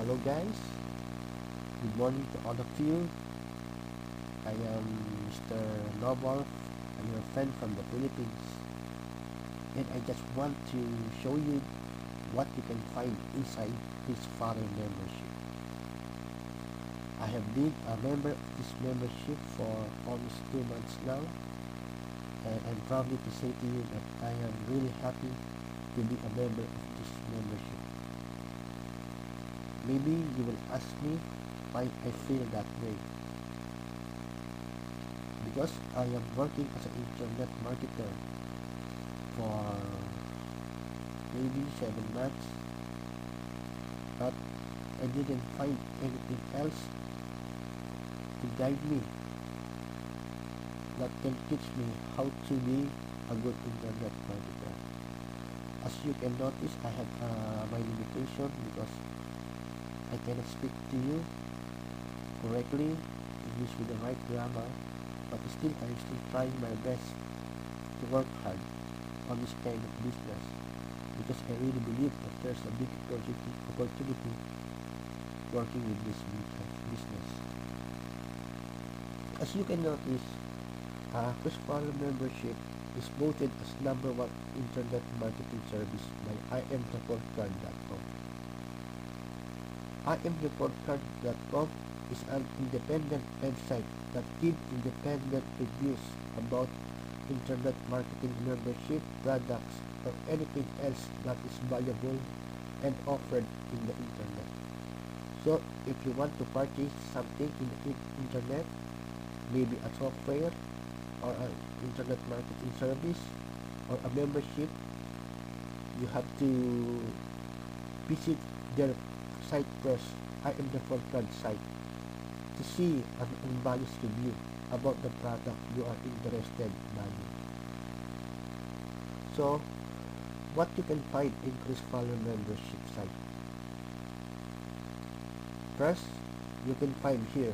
Hello guys, good morning to all of you. I am Mr. Noble, I'm your friend from the Philippines, and I just want to show you what you can find inside this foreign membership. I have been a member of this membership for almost 2 months now, and I'm proudly to say to you that I am really happy to be a member of this membership. Maybe you will ask me why I feel that way. Because I am working as an internet marketer for maybe 7 months, but I didn't find anything else to guide me that can teach me how to be a good internet marketer. As you can notice, I have my limitation because I cannot speak to you correctly, English with the right grammar, but still I am still trying my best to work hard on this kind of business because I really believe that there's a big opportunity working with this business. As you can notice, Chris membership is voted as #1 internet marketing service by imreportcard.com. imreportcard.com is an independent website that gives independent reviews about internet marketing membership products or anything else that is valuable and offered in the internet. So if you want to purchase something in the internet, maybe a software or an internet marketing service or a membership, you have to visit their site first, imreportcard site, to see an unbiased review about the product you are interested in. So, what you can find in Chris membership site? First, you can find here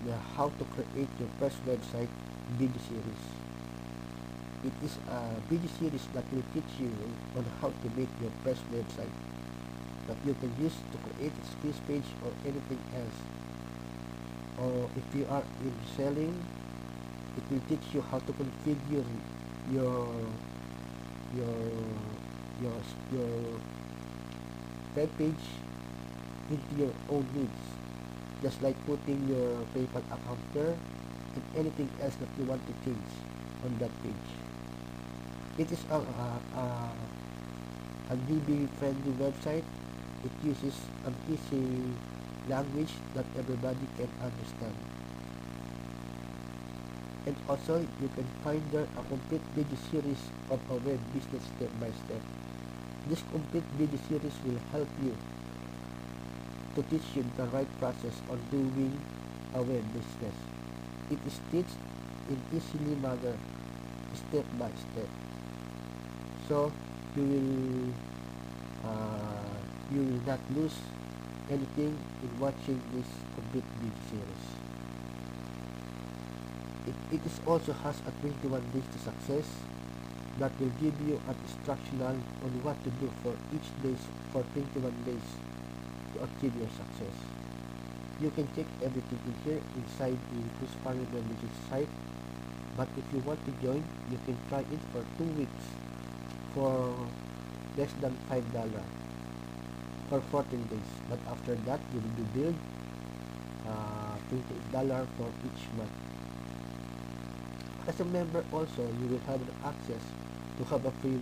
the how to create your first website video series. It is a video series that will teach you on how to make your first website that you can use to create a sales page or anything else. Or if you are in selling, it will teach you how to configure your web page into your own needs, just like putting your PayPal account there and anything else that you want to change on that page. It is a DB friendly website. It uses an easy language that everybody can understand. And also, you can find there a complete video series of a web business step by step. This complete video series will help you to teach you the right process on doing a web business. It is taught in easily manner, step by step. So you will not lose anything in watching this complete video series. It is also has a 21 days to success that will give you an instructional on what to do for each day for 21 days to achieve your success. You can check everything in here inside the Chris membership site, but if you want to join, you can try it for 2 weeks for less than $5 for 14 days, but after that you will be billed $28 for each month. As a member also, you will have access to have a free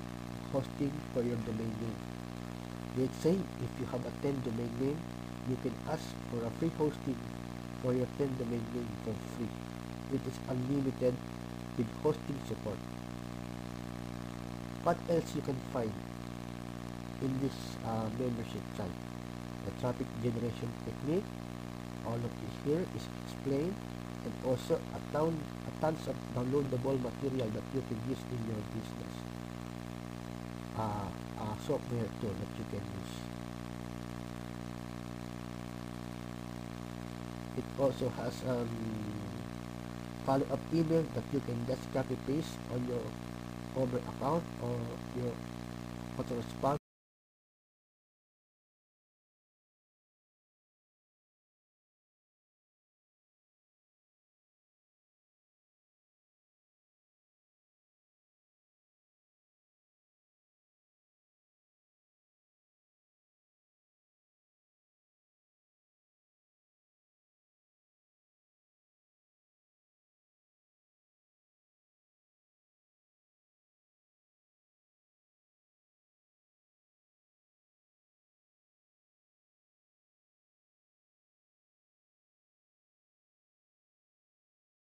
hosting for your domain name. Let's say if you have a 10 domain name, you can ask for a free hosting for your 10 domain name for free. It is unlimited with hosting support. What else you can find in this membership site? The traffic generation technique, all of this here is explained, and also a tons of downloadable material that you can use in your business. Software tool that you can use. It also has follow-up email that you can just copy paste on your Uber account or your autorespond